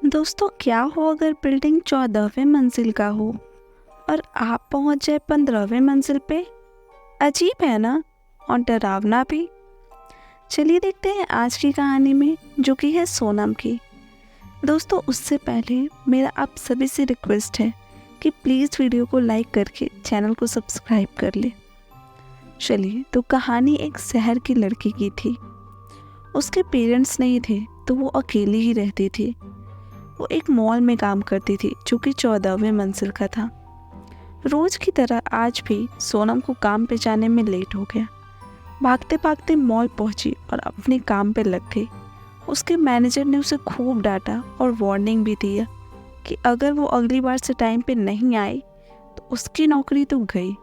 दोस्तों, क्या हो अगर बिल्डिंग 14वें मंजिल का हो और आप पहुंच जाए 15वें मंजिल पे। अजीब है ना, और डरावना भी। चलिए देखते हैं आज की कहानी में, जो कि है सोनम की। दोस्तों, उससे पहले मेरा आप सभी से रिक्वेस्ट है कि प्लीज़ वीडियो को लाइक करके चैनल को सब्सक्राइब कर ले। चलिए, तो कहानी एक शहर की लड़की की थी। उसके पेरेंट्स नहीं थे, तो वो अकेली ही रहती थी। वो एक मॉल में काम करती थी, जो कि 14वें मंजिल का था। रोज की तरह आज भी सोनम को काम पे जाने में लेट हो गया। भागते भागते मॉल पहुंची और अपने काम पे लग गई। उसके मैनेजर ने उसे खूब डांटा और वार्निंग भी दिया कि अगर वो अगली बार से टाइम पे नहीं आई तो उसकी नौकरी तो गई।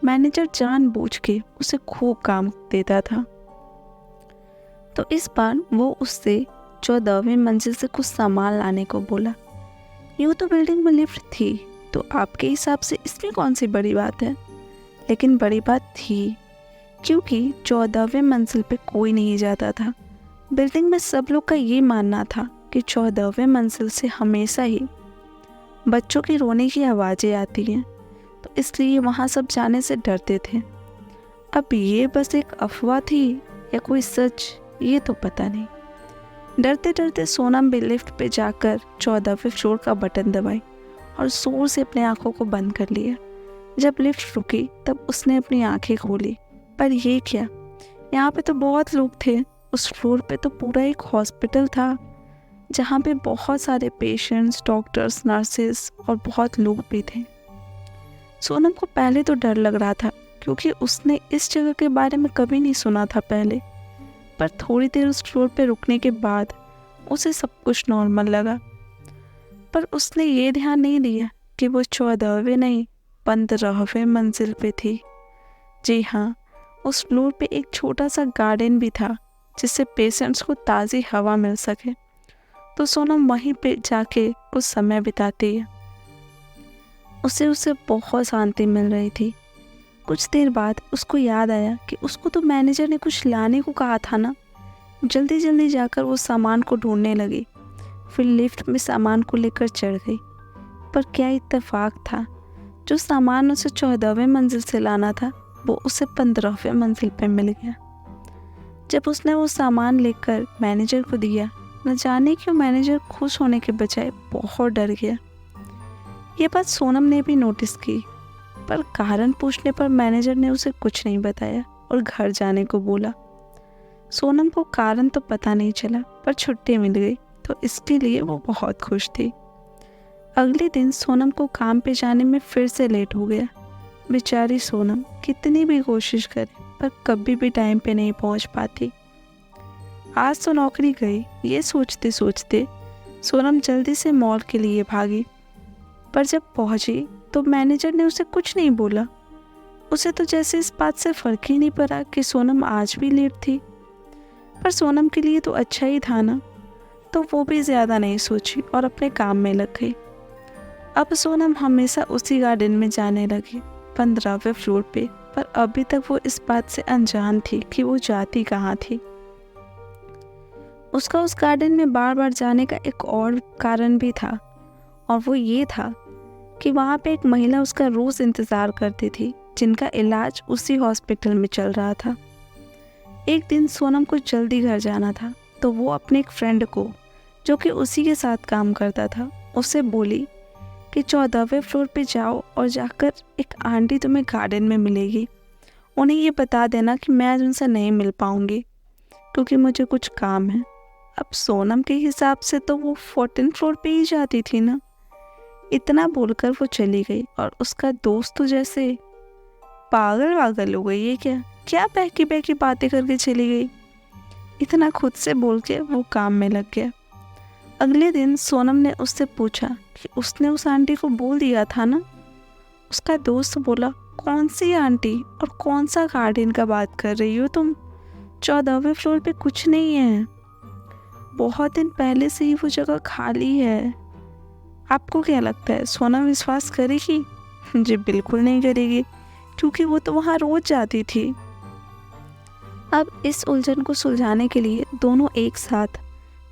मैनेजर जानबूझ के उसे खूब काम देता था। तो इस बार वो उससे 14वें मंजिल से कुछ सामान लाने को बोला। यूँ तो बिल्डिंग में लिफ्ट थी, तो आपके हिसाब से इसमें कौन सी बड़ी बात है। लेकिन बड़ी बात थी, क्योंकि 14वें मंजिल पे कोई नहीं जाता था। बिल्डिंग में सब लोग का ये मानना था कि 14वें मंजिल से हमेशा ही बच्चों की रोने की आवाज़ें आती हैं, तो इसलिए वहाँ सब जाने से डरते थे। अब ये बस एक अफवाह थी या कोई सच, ये तो पता नहीं। डरते डरते सोनम भी लिफ्ट पे जाकर 14वें फ्लोर का बटन दबाई और जोर से अपने आंखों को बंद कर लिया। जब लिफ्ट रुकी तब उसने अपनी आंखें खोली, पर ये क्या, यहाँ पे तो बहुत लोग थे। उस फ्लोर पे तो पूरा एक हॉस्पिटल था, जहाँ पे बहुत सारे पेशेंट्स, डॉक्टर्स, नर्सेस और बहुत लोग भी थे। सोनम को पहले तो डर लग रहा था, क्योंकि उसने इस जगह के बारे में कभी नहीं सुना था पहले। पर थोड़ी देर उस फ्लोर पे रुकने के बाद उसे सब कुछ नॉर्मल लगा। पर उसने ये ध्यान नहीं दिया कि वो 14वें नहीं 15वें मंजिल पे थी। जी हाँ, उस फ्लोर पे एक छोटा सा गार्डन भी था, जिससे पेशेंट्स को ताज़ी हवा मिल सके। तो सोनम वहीं पे जाके कुछ समय बिताती है। उसे बहुत शांति मिल रही थी। कुछ देर बाद उसको याद आया कि उसको तो मैनेजर ने कुछ लाने को कहा था ना। जल्दी जल्दी जाकर वो सामान को ढूंढने लगी। फिर लिफ्ट में सामान को लेकर चढ़ गई। पर क्या इत्तेफाक था, जो सामान उसे 14वें मंजिल से लाना था वो उसे 15वें मंजिल पे मिल गया। जब उसने वो सामान लेकर मैनेजर को दिया, न जाने क्यों मैनेजर खुश होने के बजाय बहुत डर गया। ये बात सोनम ने भी नोटिस की, पर कारण पूछने पर मैनेजर ने उसे कुछ नहीं बताया और घर जाने को बोला। सोनम को कारण तो पता नहीं चला, पर छुट्टी मिल गई, तो इसके लिए वो बहुत खुश थी। अगले दिन सोनम को काम पे जाने में फिर से लेट हो गया। बेचारी सोनम कितनी भी कोशिश करे, पर कभी भी टाइम पे नहीं पहुंच पाती। आज तो नौकरी गई, ये सोचते सोचते सोनम जल्दी से मॉल के लिए भागी। पर जब पहुंची तो मैनेजर ने उसे कुछ नहीं बोला। उसे तो जैसे इस बात से फर्क ही नहीं पड़ा कि सोनम आज भी लेट थी। पर सोनम के लिए तो अच्छा ही था ना, तो वो भी ज़्यादा नहीं सोची और अपने काम में लग गई। अब सोनम हमेशा उसी गार्डन में जाने लगी, 15वें फ्लोर पे। पर अभी तक वो इस बात से अनजान थी कि वो जाती कहाँ थी। उसका उस गार्डन में बार बार जाने का एक और कारण भी था, और वो ये था कि वहाँ पे एक महिला उसका रोज़ इंतज़ार करती थी, जिनका इलाज उसी हॉस्पिटल में चल रहा था। एक दिन सोनम को जल्दी घर जाना था, तो वो अपने एक फ्रेंड को, जो कि उसी के साथ काम करता था, उसे बोली कि 14वें फ्लोर पे जाओ और जाकर एक आंटी तुम्हें गार्डन में मिलेगी। उन्हें ये बता देना कि मैं आज उनसे नहीं मिल पाऊँगी, क्योंकि मुझे कुछ काम है। अब सोनम के हिसाब से तो वो 14 फ्लोर पे ही जाती थी ना। इतना बोलकर वो चली गई, और उसका दोस्त तो जैसे पागल वागल हो गई, ये क्या क्या बहकी बहकी बातें करके चली गई। इतना खुद से बोल के वो काम में लग गया। अगले दिन सोनम ने उससे पूछा कि उसने उस आंटी को बोल दिया था ना। उसका दोस्त बोला, कौन सी आंटी और कौन सा गार्डन का बात कर रही हो तुम, 14वें फ्लोर पे कुछ नहीं है। बहुत दिन पहले से ही वो जगह खाली है। आपको क्या लगता है, सोनम विश्वास करेगी? जी बिल्कुल नहीं करेगी, क्योंकि वो तो वहाँ रोज जाती थी। अब इस उलझन को सुलझाने के लिए दोनों एक साथ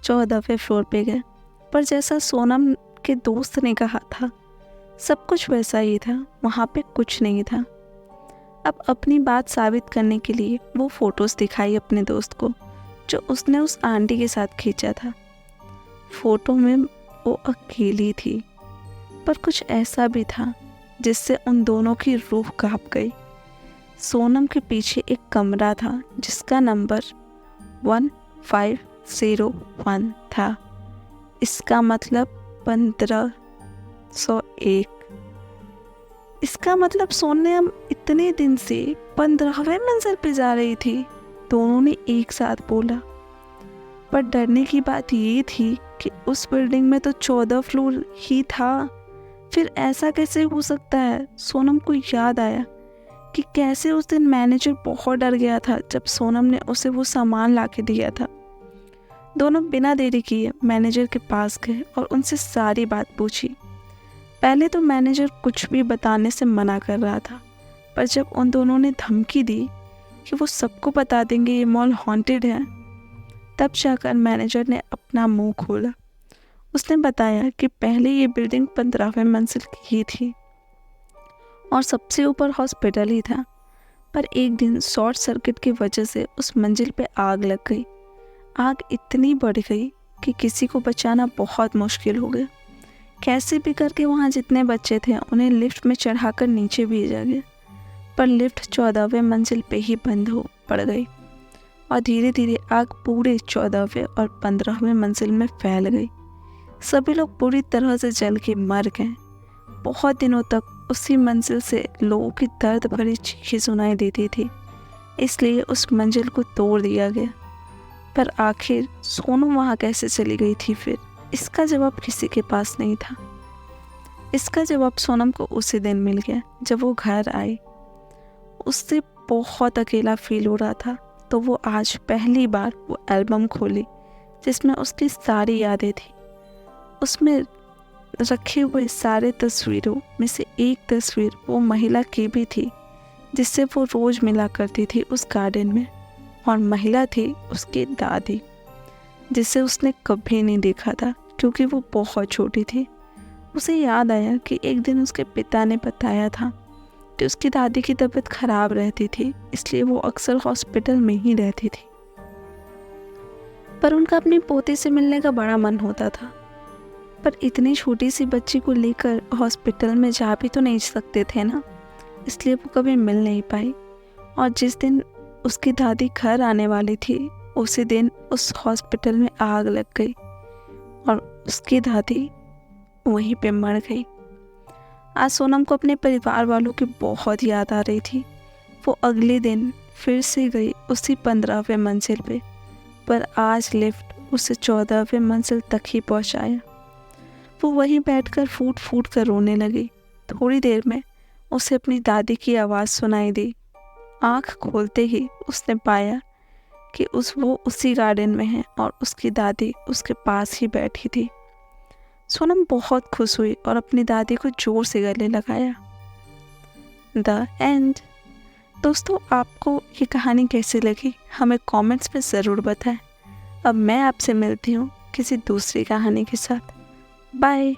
14वें फ्लोर पे गए। पर जैसा सोनम के दोस्त ने कहा था, सब कुछ वैसा ही था, वहाँ पे कुछ नहीं था। अब अपनी बात साबित करने के लिए वो फ़ोटोज़ दिखाई अपने दोस्त को, जो उसने उस आंटी के साथ खींचा था। फ़ोटो में वो अकेली थी, पर कुछ ऐसा भी था जिससे उन दोनों की रूह कांप गई। सोनम के पीछे एक कमरा था जिसका नंबर 1501 था। इसका मतलब 1501। इसका मतलब सोनम इतने दिन से 15वें मंजिल पे जा रही थी। दोनों ने एक साथ बोला। पर डरने की बात ये थी कि उस बिल्डिंग में तो 14 फ्लोर ही था। फिर ऐसा कैसे हो सकता है? सोनम को याद आया कि कैसे उस दिन मैनेजर बहुत डर गया था जब सोनम ने उसे वो सामान ला के दिया था। दोनों बिना देरी किए मैनेजर के पास गए और उनसे सारी बात पूछी। पहले तो मैनेजर कुछ भी बताने से मना कर रहा था, पर जब उन दोनों ने धमकी दी कि वो सबको बता देंगे ये मॉल हॉन्टेड है, तब जाकर मैनेजर ने अपना मुंह खोला। उसने बताया कि पहले ये बिल्डिंग 15वें मंजिल की ही थी और सबसे ऊपर हॉस्पिटल ही था, पर एक दिन शॉर्ट सर्किट की वजह से उस मंजिल पे आग लग गई। आग इतनी बढ़ गई कि किसी को बचाना बहुत मुश्किल हो गया। कैसे भी करके वहाँ जितने बच्चे थे उन्हें लिफ्ट में चढ़ाकर नीचे भेजा गया, पर लिफ्ट 14वें मंजिल पे ही बंद हो पड़ गई और धीरे धीरे आग पूरे 14वें और 15वें मंजिल में फैल गई। सभी लोग पूरी तरह से जल के मर गए। बहुत दिनों तक उसी मंजिल से लोगों की दर्द भरी चीखें सुनाई देती थी, इसलिए उस मंजिल को तोड़ दिया गया। पर आखिर सोनम वहाँ कैसे चली गई थी फिर? इसका जवाब किसी के पास नहीं था। इसका जवाब सोनम को उसी दिन मिल गया जब वो घर आई। उससे बहुत अकेला फील हो रहा था, तो वो आज पहली बार वो एल्बम खोली जिसमें उसकी सारी यादें थी। उसमें रखे हुए सारे तस्वीरों में से एक तस्वीर वो महिला की भी थी जिससे वो रोज़ मिला करती थी उस गार्डन में, और महिला थी उसकी दादी, जिसे उसने कभी नहीं देखा था क्योंकि वो बहुत छोटी थी। उसे याद आया कि एक दिन उसके पिता ने बताया था कि उसकी दादी की तबीयत खराब रहती थी, इसलिए वो अक्सर हॉस्पिटल में ही रहती थी। पर उनका अपनी पोती से मिलने का बड़ा मन होता था, पर इतनी छोटी सी बच्ची को लेकर हॉस्पिटल में जा भी तो नहीं सकते थे ना, इसलिए वो कभी मिल नहीं पाई। और जिस दिन उसकी दादी घर आने वाली थी, उसी दिन उस हॉस्पिटल में आग लग गई और उसकी दादी वहीं पे मर गई। आज सोनम को अपने परिवार वालों की बहुत याद आ रही थी। वो अगले दिन फिर से गई उसी 15वें मंजिल पे, पर आज लिफ्ट उसे 14वें मंजिल तक ही पहुंचाया। वो वहीं बैठकर फूट फूट कर रोने लगी। थोड़ी देर में उसे अपनी दादी की आवाज़ सुनाई दी। आँख खोलते ही उसने पाया कि वो उसी गार्डन में है और उसकी दादी उसके पास ही बैठी थी। सोनम बहुत खुश हुई और अपनी दादी को जोर से गले लगाया। The end. दोस्तों, आपको ये कहानी कैसी लगी हमें कमेंट्स में ज़रूर बताएं। अब मैं आपसे मिलती हूँ किसी दूसरी कहानी के साथ। बाय।